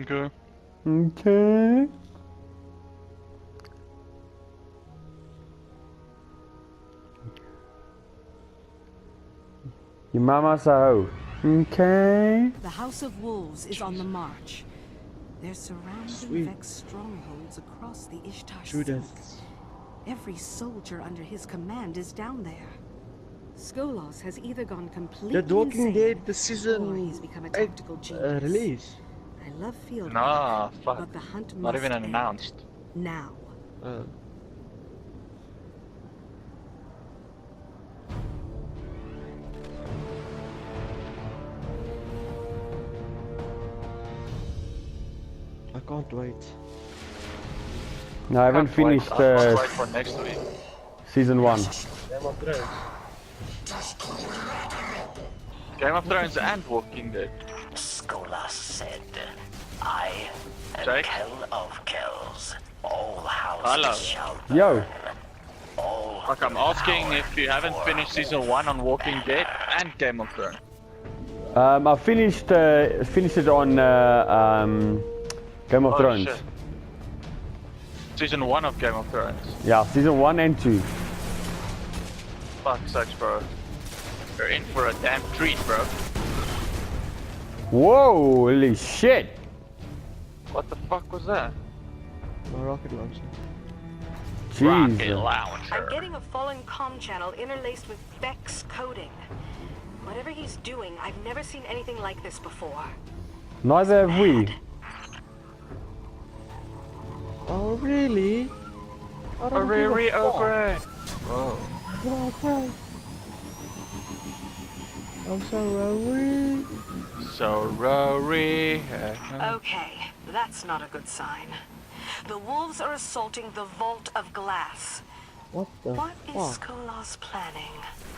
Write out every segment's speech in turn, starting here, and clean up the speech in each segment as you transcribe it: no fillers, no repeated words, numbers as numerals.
Okay. Okay. Your mama's a hoe. Okay. The House of Wolves is on the march. They're surrounding Sweet. Vex strongholds across the Ishtar Judith. Seas. Every soldier under his command is down there. Skolos has either gone completely The Walking insane, Dead, the or season he's become a 8 tactical genius. release. I love field Nah, work, fuck. but the hunt Not must even end. announced. Now. I can't wait. No, I haven't Can't wait. finished I can't wait for next week. season 1. Game of Thrones. Game of Thrones and Walking Dead. Skolas said, I am Jake? Kell of Kells. All houses Hello. shall Yo. burn. All Like I'm asking if you haven't finished season 1 on Walking Dead and Game of Thrones. I finished it on Game of Thrones. Shit. Season 1 of Game of Thrones. Yeah, season 1 and 2. Fuck sakes, bro. You're in for a damn treat, bro. Whoa, holy shit. What the fuck was that? My rocket launcher. Rocket Jeez. I'm launcher. getting a fallen comm channel interlaced with Vex coding. Whatever he's doing, I've never seen anything like this before. Neither have we. Oh really? I don't give a Hurry fuck. over it. Whoa. Okay. I'm so worried. So Rory. Okay, that's not a good sign. The wolves are assaulting the Vault of Glass. What the What is fuck? Skolas planning?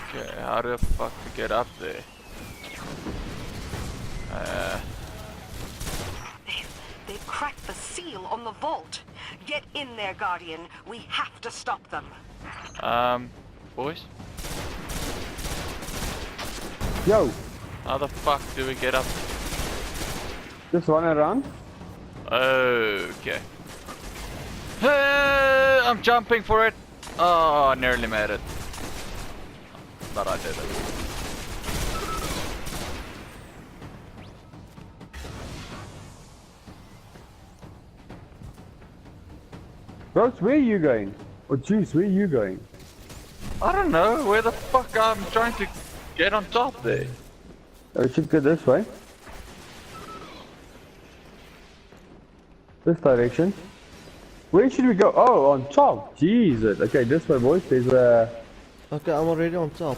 Okay, how the fuck to get up there? They've cracked the seal on the vault. Get in there, Guardian. We have to stop them. Boys? Yo, How the fuck do we get up? just run around. Okay. I'm jumping for it. Oh, I nearly made it. But I did it. Bros, where are you going? Oh jeez, where are you going? I don't know where the fuck I'm trying to get on top there. Oh, we should go this way. This direction. Where should we go? Oh, on top. Jesus. Okay, this way, boys. There's a... Okay, I'm already on top.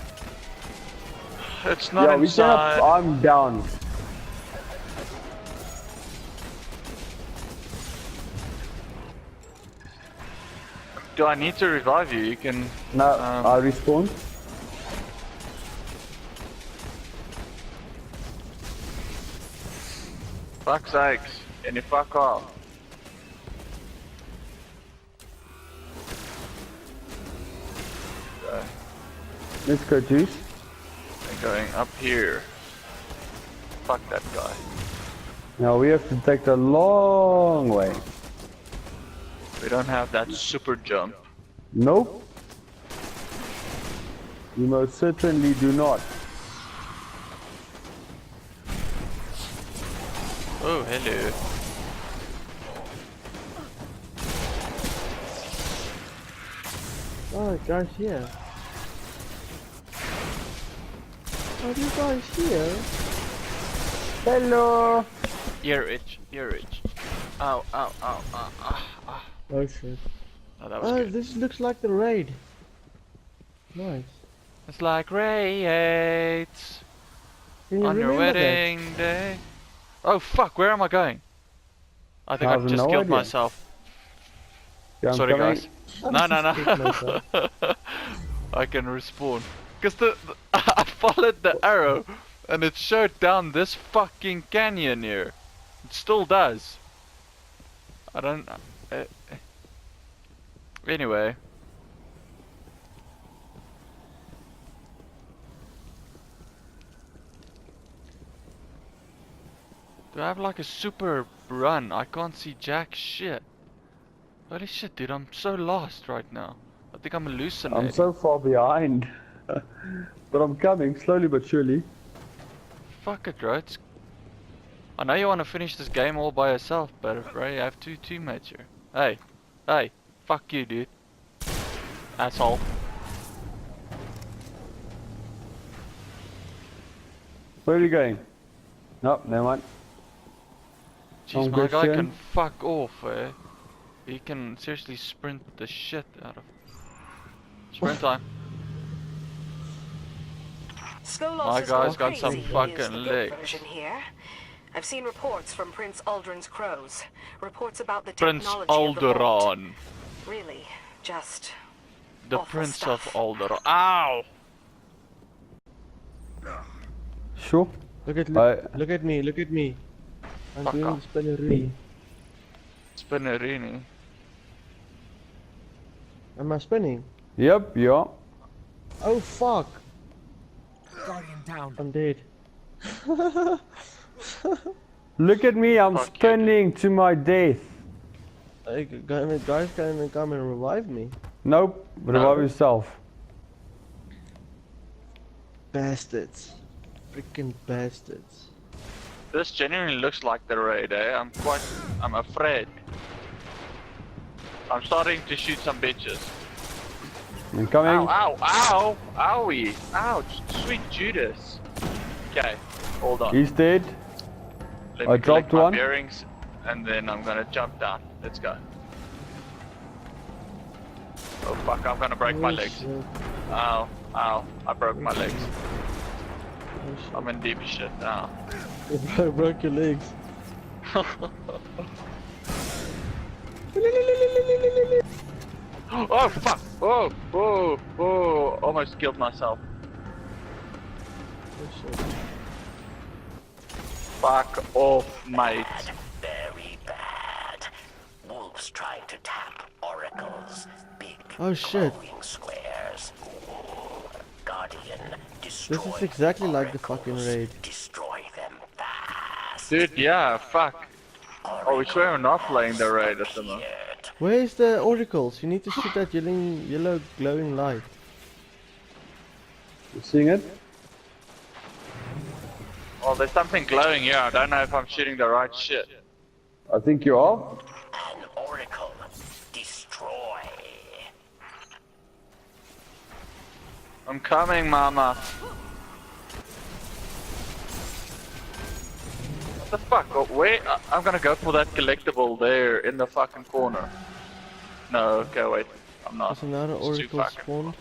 It's not Yeah, we inside. cannot... I'm down. Do I need to revive you? You can. No, I respawn. Fuck sakes. Can you fuck off? Okay. Let's go, juice. I'm going up here. Fuck that guy. Now we have to take the long way. We don't have that super jump. Nope. You most certainly do not. Oh, hello. Oh, guys here. Are you guys here? Hello. Ear itch, ear itch. Ow, ow, ow, ow, ow, ow. Oh shit. Oh, that was Oh, good. this looks like the raid. Nice. It's like raids Can you on your remember that? wedding day. Oh fuck, where am I going? I think I I have just no killed idea. myself. Yeah, I'm Sorry coming. guys. No, no, Kick no. myself. I can respawn. Cause the I followed the arrow and it showed down this fucking canyon here. It still does. I don't. Anyway. Do I have like a super run. I can't see jack shit. Holy shit, dude, I'm so lost right now. I think I'm hallucinating. I'm so far behind. But I'm coming, slowly but surely. Fuck it, bro. I know you want to finish this game all by yourself, but bro, you have two teammates here. Hey, hey, fuck you, dude. Asshole. Where are you going? Nope, never mind. Jeez, my guy can fuck off, eh? He can seriously sprint the shit out of. Sprint time. My guy's got some fucking legs. Here. I've seen reports from Prince Aldrin's crows. Reports about the Prince technology of the vault. Alderon. Really, just The awful Prince stuff. of Alderon. Ow! Sure. Look at me, look at me. I'm Fuck doing off. the spinnerini. Spinnerini. Am I spinning? Yep, yeah. Oh fuck! Guardian down. I'm dead. Look at me, I'm Fuck you, spinning to my death. Hey, guys can come and revive me. Nope, revive yourself. Bastards. Freaking bastards. This genuinely looks like the raid, eh? I'm afraid. I'm starting to shoot some bitches. I'm coming. Ow, ow, ow! Owie! Ouch! Sweet Judas! Okay, hold on. He's dead. Let I me collect dropped my one. bearings, and then I'm gonna jump down. Let's go. Oh fuck, I'm gonna break my Oh, legs. shit. Ow, ow, I broke my legs. Oh, shit. I'm in deep shit now. I broke your legs. Oh fuck! Oh, oh, oh! Almost killed myself. Oh shit. Fuck off, mate. Very bad. Wolves trying to tap oracles. Big Oh, shit. glowing squares. Guardian, destroy This is exactly like the fucking oracles. raid. Destroy them fast. Dude, yeah, fuck. Oh, we swear we're not playing the raid at the moment. Where is the oracles? You need to shoot that yellow glowing light. You seeing it? Well, there's something glowing here. I don't know if I'm shooting the right shit. I think you are. An oracle. Destroy. I'm coming, mama. What the fuck? Oh, wait, I'm gonna go for that collectible there in the fucking corner. No, okay, wait. I'm not. There's another It's too oracle fucking- spawned.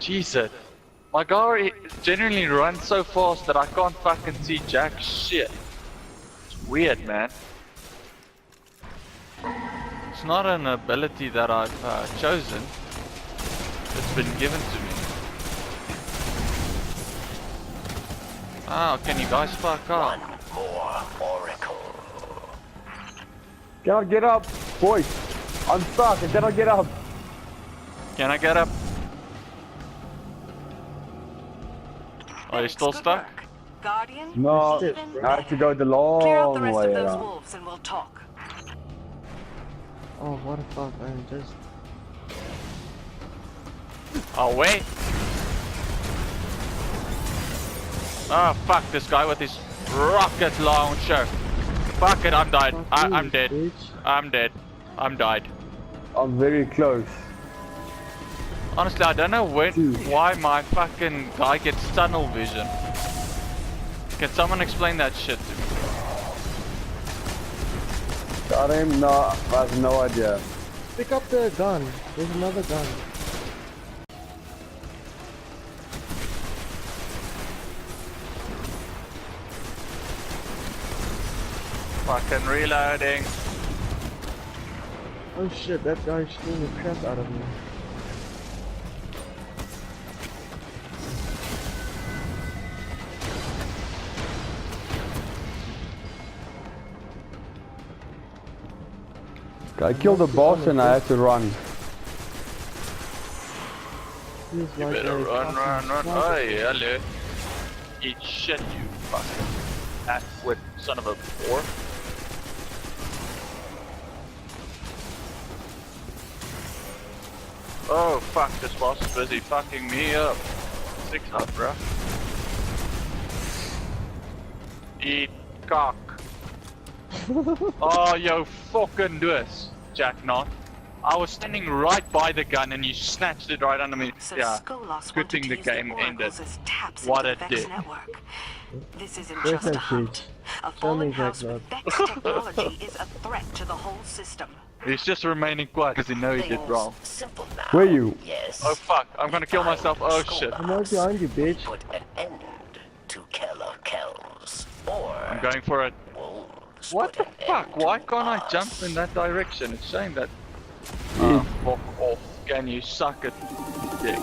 Jesus. My guy genuinely runs so fast that I can't fucking see jack shit. It's weird, man. It's not an ability that I've chosen. It's been given to me. Oh, can you guys fuck up? One more oracle. Can I get up? Boys, I'm stuck. I cannot get up. Can I get up? Are you Thanks, still good stuck? work. Guardian, No, even I have to go the clear out the long rest way of those around. wolves and we'll talk. Oh, what the fuck, I'm just... Oh, wait. Oh, fuck this guy with his rocket launcher. Fuck it, I'm died. I'm dead. Bitch. I'm dead. I'm died. I'm very close. Honestly, I don't know Dude. why my fucking guy gets tunnel vision. Can someone explain that shit to me? Got him? No, I have no idea. Pick up the gun. There's another gun. Fucking reloading. Oh shit, that guy's shooting the crap out of me. I killed the boss and I had to run. He's You like better a run, fucking run, run. sniper. Oh, hello. Eat shit, you fucking asswit son of a whore. Oh fuck, this boss is busy fucking me up. 6 up, bruh. Eat cock. Oh, yo, fucking do this, Jack Knot. I was standing right by the gun and you snatched it right under me. So Yeah, Skolos good wanted thing to the use game the ended. oracles as taps What into the it Vex did. network. This isn't Where's just a that hunt. sheet? A Show fallen me, house Jack with Vex technology is a threat to the whole system. He's just remaining quiet because he knows he did Things wrong. simple now. Where you? Yes. Oh fuck, I'm gonna kill myself. Oh shit. I'm right behind you, bitch. Put an end to Keller Kells. Or I'm going for it. wolves What put the an fuck? end Why to can't I us. jump in that direction? It's saying that. Oh, fuck off. Can you suck it, dick?